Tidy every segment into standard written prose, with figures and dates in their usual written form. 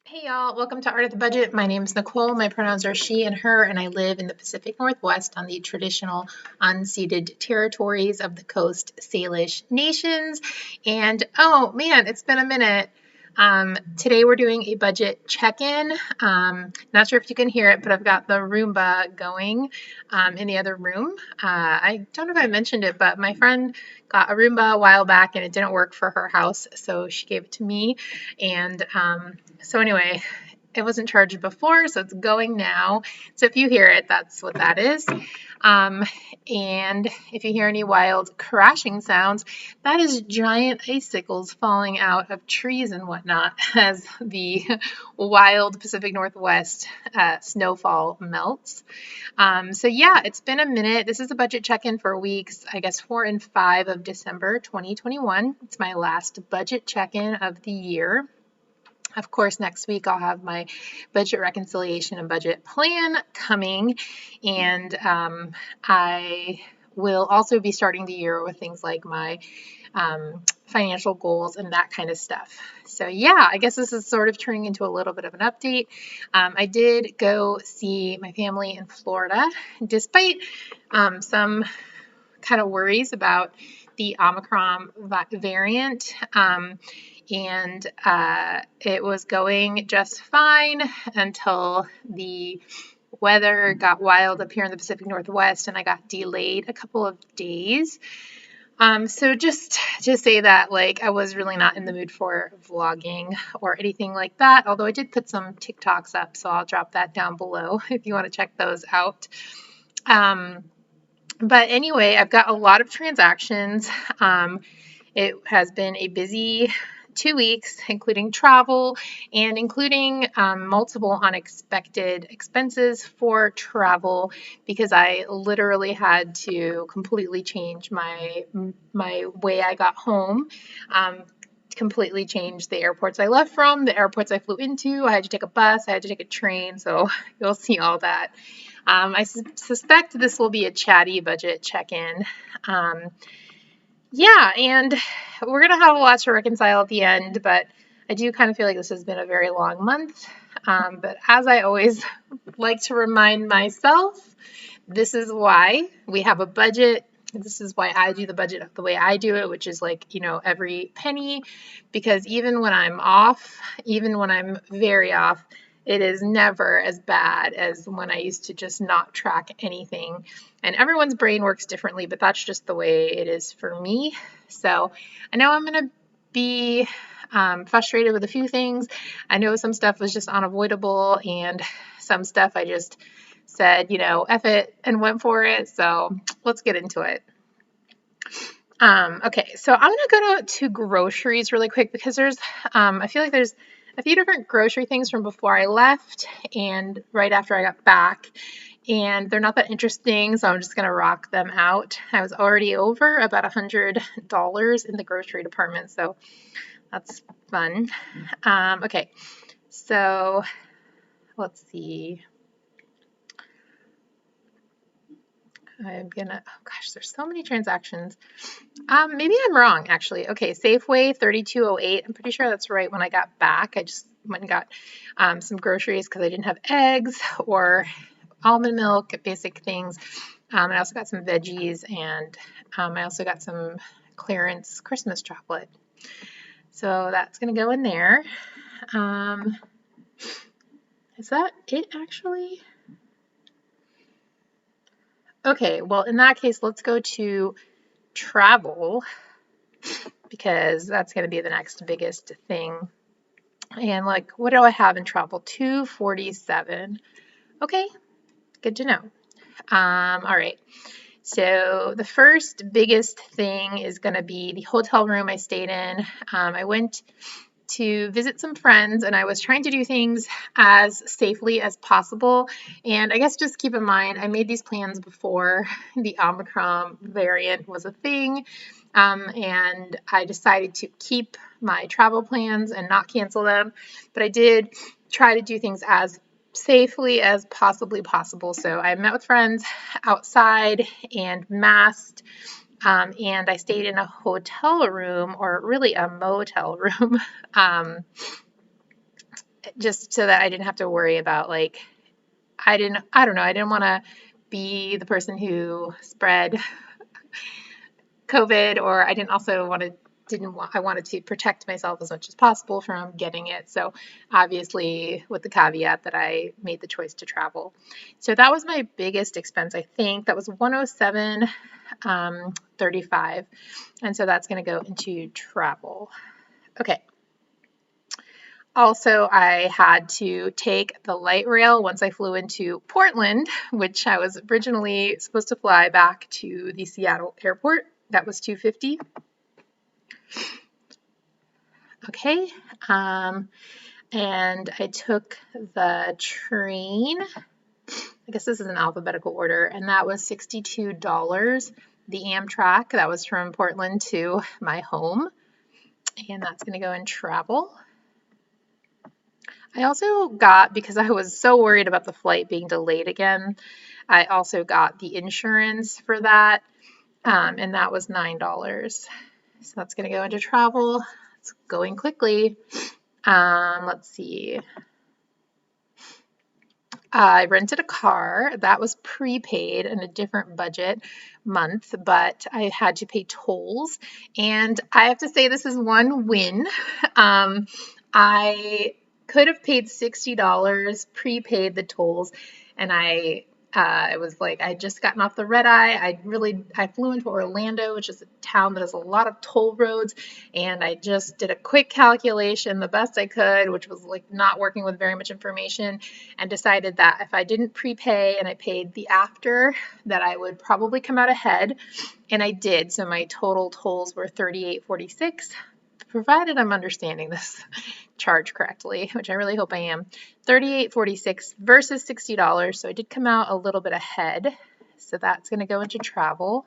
Hey y'all, welcome to Art of the Budget. My name is Nicole. My pronouns are she and her, and I live in the Pacific Northwest on the traditional unceded territories of the Coast Salish nations. And oh man, it's been a minute. Today we're doing a budget check-in. Not sure if you can hear it, but I've got the Roomba going in the other room. I don't know if I mentioned it, but my friend got a Roomba a while back and it didn't work for her house, so she gave it to me. And so anyway, it wasn't charged before, so it's going now. So if you hear it, that's what that is. And if you hear any wild crashing sounds, that is giant icicles falling out of trees and whatnot as the wild Pacific Northwest snowfall melts. So yeah, it's been a minute. This is a budget check-in for weeks, I guess 4 and 5 of December 2021. It's my last budget check-in of the year. Of course, next week I'll have my budget reconciliation and budget plan coming, and I will also be starting the year with things like my financial goals and that kind of stuff. So yeah, I guess this is sort of turning into a little bit of an update. I did go see my family in Florida, despite some kind of worries about the Omicron variant. And it was going just fine until the weather got wild up here in the Pacific Northwest and I got delayed a couple of days. So just to say that, like, I was really not in the mood for vlogging or anything like that, although I did put some TikToks up, so I'll drop that down below if you want to check those out. But anyway, I've got a lot of transactions. It has been a busy 2 weeks, including travel and including multiple unexpected expenses for travel because I literally had to completely change my way I got home. Completely changed the airports I left from, the airports I flew into. I had to take a bus, I had to take a train, so you'll see all that. I suspect this will be a chatty budget check-in. Yeah, and we're going to have a lot to reconcile at the end, but I do kind of feel like this has been a very long month. But as I always like to remind myself, this is why we have a budget. This is why I do the budget the way I do it, which is like, every penny, because even when I'm off, even when I'm very off, it is never as bad as when I used to just not track anything. And everyone's brain works differently, but that's just the way it is for me. So I know I'm going to be frustrated with a few things. I know some stuff was just unavoidable, and some stuff I just said, F it and went for it. So let's get into it. Okay, so I'm going to go to groceries really quick because I feel like there's a few different grocery things from before I left and right after I got back, and they're not that interesting, so I'm just going to rock them out. I was already over about $100 in the grocery department, so that's fun. Okay, so let's see. I'm gonna, oh gosh, there's so many transactions. Maybe I'm wrong, actually. Okay, Safeway 3208. I'm pretty sure that's right when I got back. I just went and got some groceries because I didn't have eggs or almond milk, basic things. I also got some veggies, and I also got some clearance Christmas chocolate. So that's going to go in there. Is that it, actually? Okay, well, in that case, let's go to travel because that's going to be the next biggest thing. And like, what do I have in travel? 247. Okay, good to know. All right. So the first biggest thing is going to be the hotel room I stayed in. I went to visit some friends and I was trying to do things as safely as possible. And I guess just keep in mind, I made these plans before the Omicron variant was a thing. And I decided to keep my travel plans and not cancel them. But I did try to do things as safely as possibly possible. So I met with friends outside and masked. And I stayed in a hotel room, or really a motel room. just so that I didn't have to worry about like, I don't know, I didn't want to be the person who spread COVID, or I didn't also want to I wanted to protect myself as much as possible from getting it. So obviously with the caveat that I made the choice to travel. So that was my biggest expense, I think. That was 107.35. And so that's going to go into travel. Okay. Also, I had to take the light rail once I flew into Portland, which I was originally supposed to fly back to the Seattle airport. That was $250. Okay. And I took the train. I guess this is in alphabetical order, and that was $62. The Amtrak, that was from Portland to my home, and that's going to go in travel. I also got, because I was so worried about the flight being delayed again, I also got the insurance for that, and that was $9. So that's going to go into travel. It's going quickly. Let's see. I rented a car that was prepaid in a different budget month, but I had to pay tolls. And I have to say, this is one win. I could have paid $60, prepaid the tolls, and it was like I had just gotten off the red eye. I flew into Orlando, which is a town that has a lot of toll roads, and I just did a quick calculation, the best I could, which was like not working with very much information, and decided that if I didn't prepay and I paid the after, that I would probably come out ahead, and I did. So my total tolls were $38.46, provided I'm understanding this charge correctly, which I really hope I am. $38.46 versus $60, so I did come out a little bit ahead. So that's going to go into travel.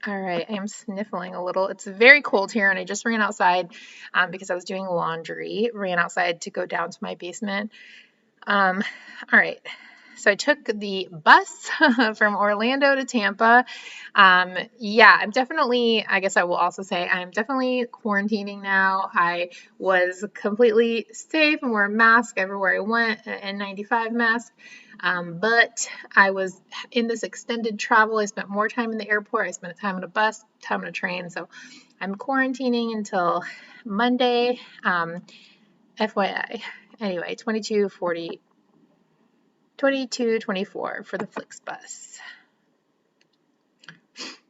All right, I am sniffling a little. It's very cold here, and I just ran outside because I was doing laundry. Ran outside to go down to my basement. All right. So I took the bus from Orlando to Tampa. Yeah, I guess I will also say I'm definitely quarantining now. I was completely safe and wore a mask everywhere I went, an N95 mask. But I was in this extended travel. I spent more time in the airport. I spent time on a bus, time on a train. So I'm quarantining until Monday. FYI. Anyway, 22.24 for the Flixbus,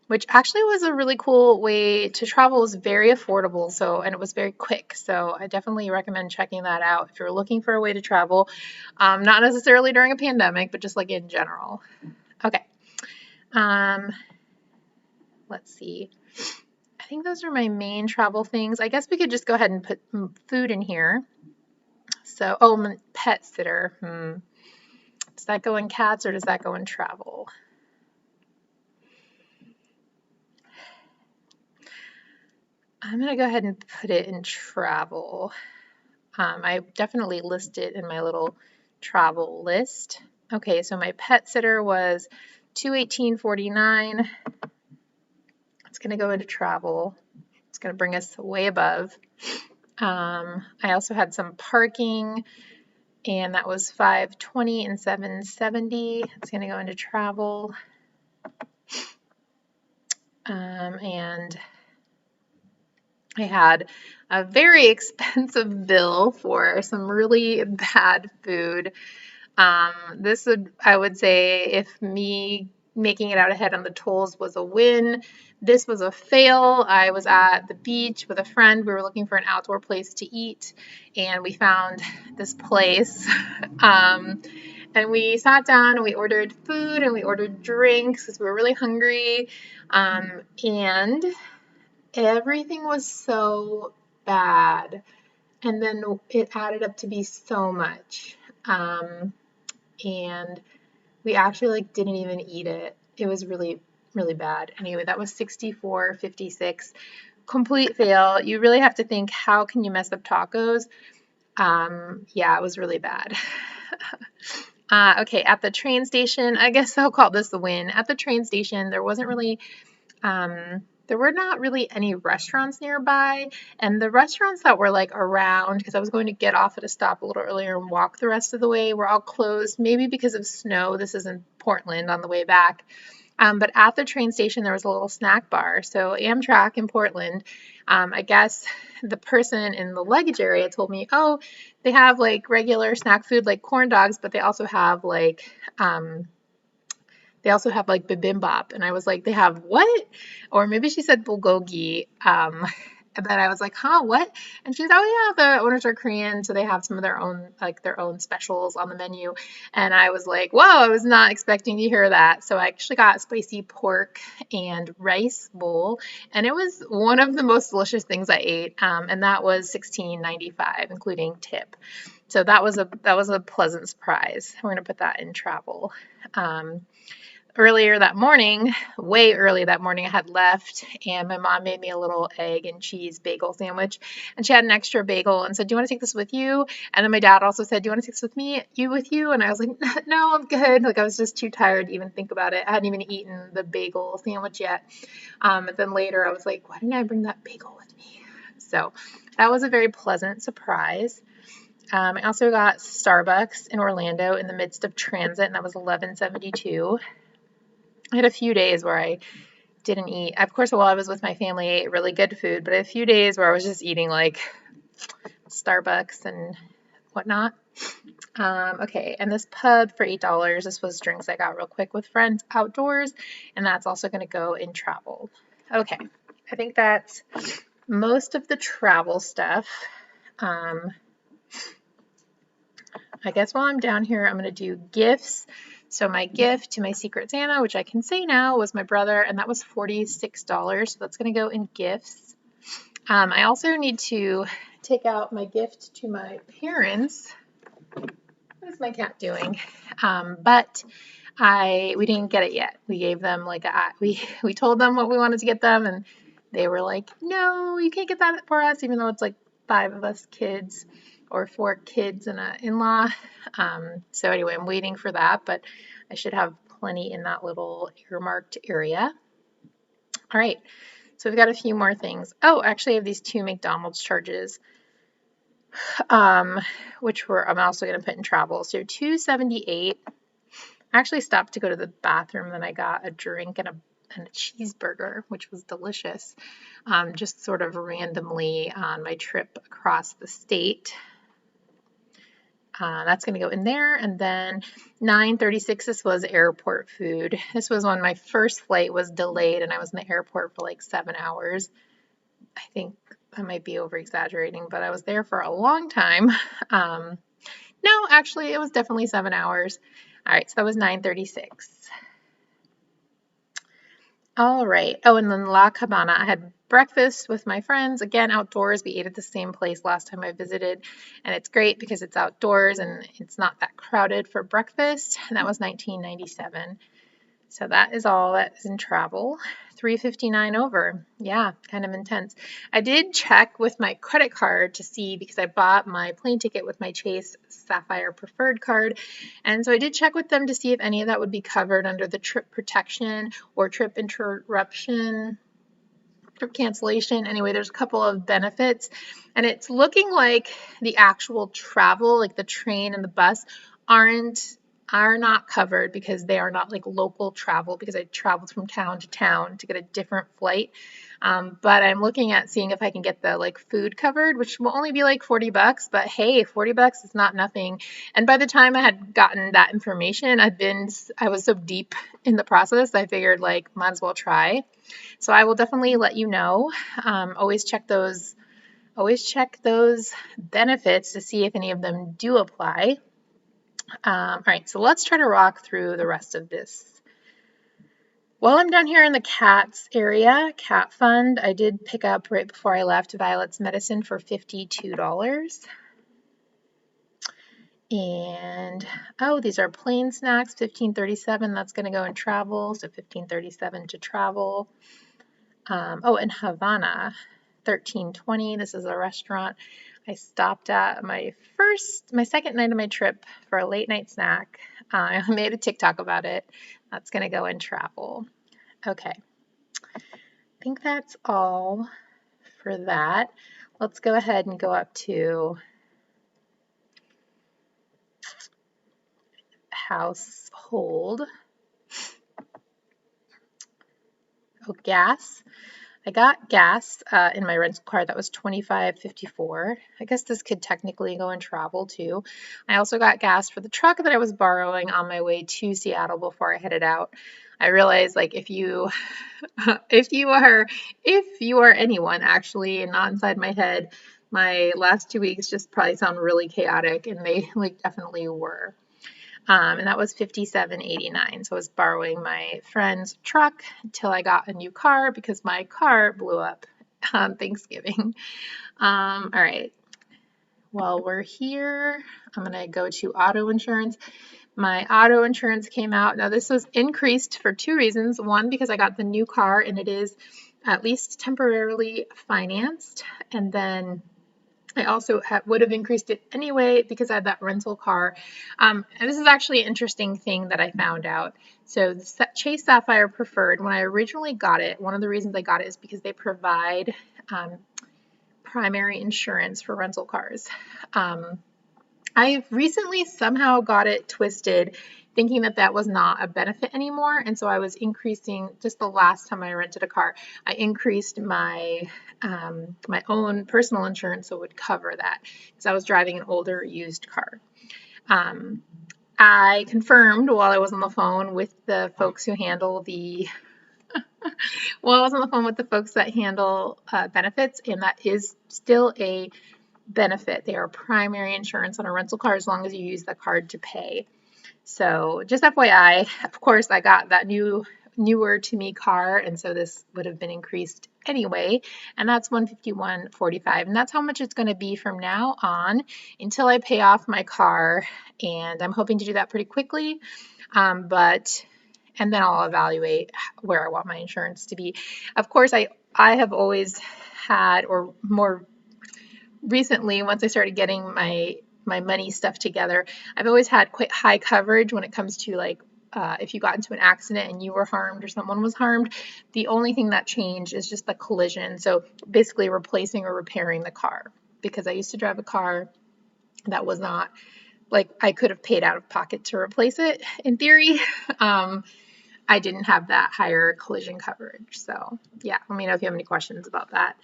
which actually was a really cool way to travel. It was very affordable, and it was very quick. So I definitely recommend checking that out if you're looking for a way to travel, not necessarily during a pandemic, but just like in general. Okay. Let's see. I think those are my main travel things. I guess we could just go ahead and put food in here. So, my pet sitter. Does that go in cats or does that go in travel? I'm going to go ahead and put it in travel. I definitely list it in my little travel list. Okay, so my pet sitter was $218.49. It's going to go into travel. It's going to bring us way above. I also had some parking, and that was $520 and $770. It's going to go into travel. And I had a very expensive bill for some really bad food. This would, I would say, if me making it out ahead on the tolls was a win, this was a fail. I was at the beach with a friend. We were looking for an outdoor place to eat, and we found this place. And we sat down and we ordered food and we ordered drinks because we were really hungry. And everything was so bad. And then it added up to be so much. And we actually didn't even eat it. It was really, really bad. Anyway, that was $64.56. Complete fail. You really have to think, how can you mess up tacos? Yeah, it was really bad. Okay, at the train station, I guess I'll call this the win. At the train station, there wasn't really there were not really any restaurants nearby, and the restaurants that were like around, because I was going to get off at a stop a little earlier and walk the rest of the way, were all closed, maybe because of snow. This is in Portland on the way back. But at the train station, there was a little snack bar. So Amtrak in Portland, I guess the person in the luggage area told me, oh, they have like regular snack food like corn dogs, but they also have like bibimbap. And I was like, they have what? Or maybe she said bulgogi. And then I was like, huh, what? And she's, oh yeah, the owners are Korean, so they have some of their own specials on the menu. And I was like, whoa, I was not expecting to hear that. So I actually got spicy pork and rice bowl, and it was one of the most delicious things I ate. And that was $16.95, including tip. So that was a pleasant surprise. We're gonna put that in travel. Earlier that morning, way early that morning, I had left and my mom made me a little egg and cheese bagel sandwich, and she had an extra bagel and said, do you want to take this with you? And then my dad also said, do you want to take this with you? And I was like, no, I'm good. Like I was just too tired to even think about it. I hadn't even eaten the bagel sandwich yet. And then later I was like, why didn't I bring that bagel with me? So that was a very pleasant surprise. I also got Starbucks in Orlando in the midst of transit, and that was $11.72. I had a few days where I didn't eat. Of course, while I was with my family, I ate really good food, but a few days where I was just eating like Starbucks and whatnot. Okay, and this pub for $8. This was drinks I got real quick with friends outdoors, and that's also going to go in travel. Okay, I think that's most of the travel stuff. I guess while I'm down here, I'm going to do gifts. So my gift to my Secret Santa, which I can say now, was my brother, and that was $46. So that's going to go in gifts. I also need to take out my gift to my parents. What is my cat doing? But we didn't get it yet. We gave them we told them what we wanted to get them, and they were like, no, you can't get that for us, even though it's like 5 of us kids or 4 kids and an in-law. So anyway, I'm waiting for that, but I should have plenty in that little earmarked area. All right, so we've got a few more things. Oh, actually, I have these 2 McDonald's charges, which I'm also going to put in travel. So $2.78. I actually stopped to go to the bathroom, then I got a drink and a cheeseburger, which was delicious, just sort of randomly on my trip across the state. That's going to go in there. And then $9.36, this was airport food. This was when my first flight was delayed and I was in the airport for like 7 hours. I think I might be over exaggerating, but I was there for a long time. No, actually, it was definitely 7 hours. All right, so that was $9.36. All right. Oh, and then La Cabana. I had breakfast with my friends, again, outdoors. We ate at the same place last time I visited, and it's great because it's outdoors and it's not that crowded for breakfast. And that was $19.97. So that is all that is in travel. $3.59 over. Yeah, kind of intense. I did check with my credit card to see, because I bought my plane ticket with my Chase Sapphire Preferred card. And so I did check with them to see if any of that would be covered under the trip protection or trip interruption, trip cancellation. Anyway, there's a couple of benefits, and it's looking like the actual travel, like the train and the bus, are not covered because they are not like local travel, because I traveled from town to town to get a different flight. But I'm looking at seeing if I can get the like food covered, which will only be like $40, but hey, $40 is not nothing. And by the time I had gotten that information, I was so deep in the process, I figured like might as well try. So I will definitely let you know. Always check those benefits to see if any of them do apply. All right, so let's try to rock through the rest of this. While I'm down here in the cats area, Cat Fund, I did pick up right before I left Violet's medicine for $52. And oh, these are plain snacks, $15.37. That's going to go in travel, so $15.37 to travel. Oh, in Havana, $13.20. This is a restaurant I stopped at my second night of my trip for a late night snack. I made a TikTok about it. That's going to go in travel. Okay. I think that's all for that. Let's go ahead and go up to household. Oh, gas. I got gas in my rental car that was $25.54. I guess this could technically go in travel too. I also got gas for the truck that I was borrowing on my way to Seattle before I headed out. I realized, like, if you are anyone actually and not inside my head, my last 2 weeks just probably sound really chaotic, and they like definitely were. And that was $57.89. So I was borrowing my friend's truck until I got a new car because my car blew up on Thanksgiving. All right. While we're here, I'm going to go to auto insurance. My auto insurance came out. Now, this was increased for two reasons. One, because I got the new car and it is at least temporarily financed. And then I also would have increased it anyway because I had that rental car. And this is actually an interesting thing that I found out. So the Chase Sapphire Preferred, when I originally got it, one of the reasons I got it is because they provide primary insurance for rental cars. I recently somehow got it twisted, thinking that that was not a benefit anymore. And so I was increasing, just the last time I rented a car, I increased my my own personal insurance so it would cover that because I was driving an older used car. I confirmed while I was on the phone with the folks who handle the I was on the phone with the folks that handle benefits, and that is still a benefit. They are primary insurance on a rental car as long as you use the card to pay. So just FYI, of course, I got that newer to me car, and so this would have been increased anyway, and that's $151.45, and that's how much it's going to be from now on until I pay off my car, and I'm hoping to do that pretty quickly, and then I'll evaluate where I want my insurance to be. Of course, I have always had, or more recently, once I started getting my money stuff together, I've always had quite high coverage when it comes to like if you got into an accident and you were harmed or someone was harmed. The only thing that changed is just the collision. So basically replacing or repairing the car, because I used to drive a car that was not, like, I could have paid out of pocket to replace it in theory. I didn't have that higher collision coverage. So yeah, let me know if you have any questions about that,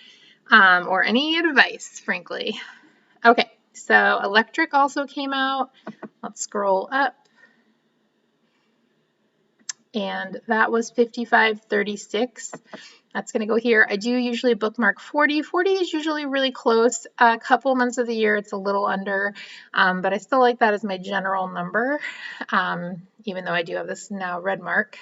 or any advice, frankly. Okay, so electric also came out. Let's scroll up. And that was $55.36. That's going to go here. I do usually bookmark 40. 40 is usually really close. A couple months of the year, it's a little under, but I still like that as my general number, even though I do have this now red mark.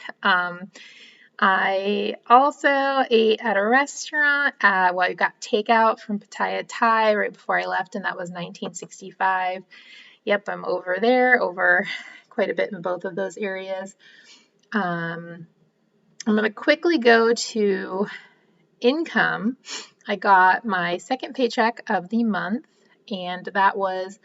I also ate at a restaurant. I got takeout from Pattaya Thai right before I left, and that was $19.65. Yep, I'm over there, over quite a bit in both of those areas. I'm going to quickly go to income. I got my second paycheck of the month, and that was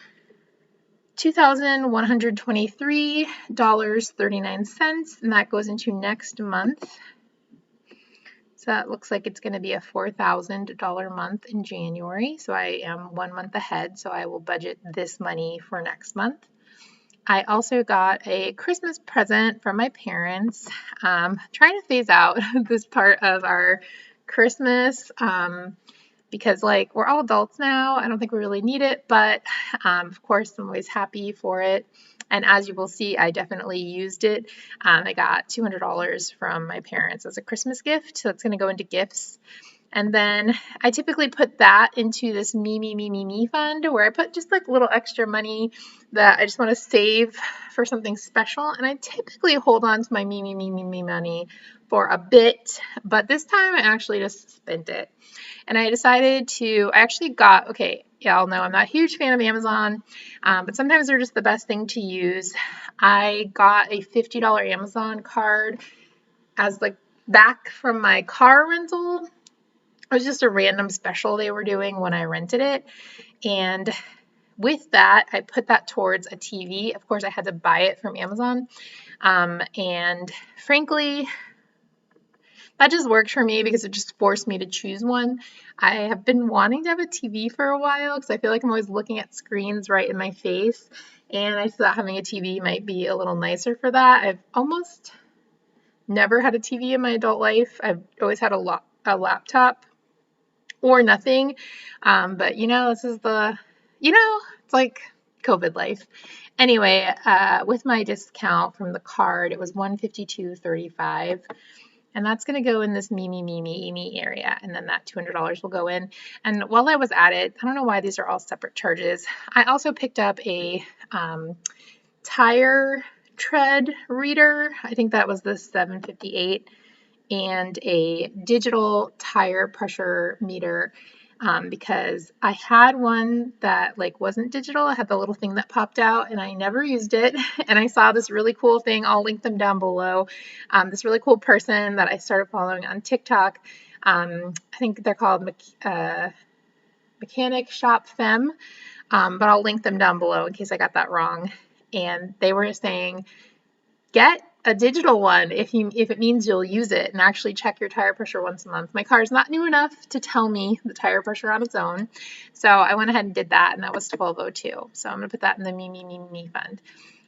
$2,123.39, and that goes into next month. So that looks like it's going to be a $4,000 month in January. So I am 1 month ahead, so I will budget this money for next month. I also got a Christmas present from my parents. Trying to phase out this part of our Christmas because, like, we're all adults now. I don't think we really need it, but of course, I'm always happy for it. And as you will see, I definitely used it. I got $200 from my parents as a Christmas gift, so it's going to go into gifts. And then I typically put that into this me fund, where I put just like little extra money that I just want to save for something special. And I typically hold on to my me money for a bit, but this time I actually just spent it. And I decided I actually got, okay, y'all know I'm not a huge fan of Amazon, but sometimes they're just the best thing to use. I got a $50 Amazon card as like back from my car rental. It was just a random special they were doing when I rented it. And with that, I put that towards a TV. Of course, I had to buy it from Amazon. And frankly, that just worked for me because it just forced me to choose one. I have been wanting to have a TV for a while because I feel like I'm always looking at screens right in my face, and I thought having a TV might be a little nicer for that. I've almost never had a TV in my adult life. I've always had a laptop or nothing. But this is it's like COVID life. Anyway, with my discount from the card, it was $152.35. And that's going to go in this me area. And then that $200 will go in. And while I was at it, I don't know why these are all separate charges. I also picked up a tire tread reader. I think that was the $7.58, and a digital tire pressure meter, because I had one that wasn't digital. I had the little thing that popped out and I never used it. And I saw this really cool thing. I'll link them down below. This really cool person that I started following on TikTok. I think they're called Mechanic Shop Femme, but I'll link them down below in case I got that wrong. And they were saying, get a digital one if it means you'll use it, and actually check your tire pressure once a month. My car is not new enough to tell me the tire pressure on its own, so I went ahead and did that, and that was $12.02. So I'm going to put that in the me fund.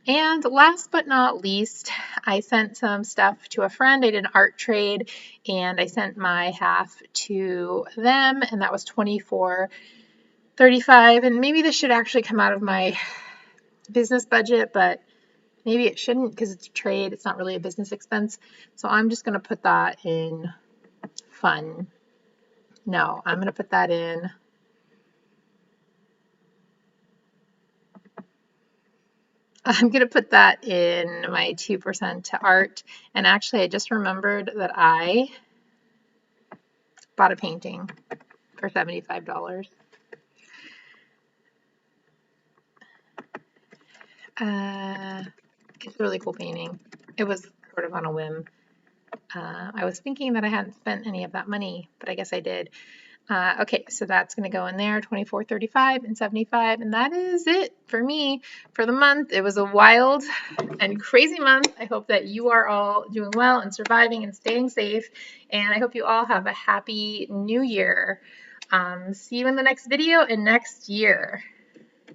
And last but not least, I sent some stuff to a friend. I did an art trade, and I sent my half to them, and that was $24.35. And maybe this should actually come out of my business budget, but maybe it shouldn't because it's a trade. It's not really a business expense. So I'm just going to put that in fun. No, I'm going to put that in. I'm going to put that in my 2% to art. And actually, I just remembered that I bought a painting for $75. It's a really cool painting. It was sort of on a whim. I was thinking that I hadn't spent any of that money, but I guess I did. Okay, so that's going to go in there, $24.35 and $75, and that is it for me for the month. It was a wild and crazy month. I hope that you are all doing well and surviving and staying safe, and I hope you all have a happy new year. See you in the next video and next year.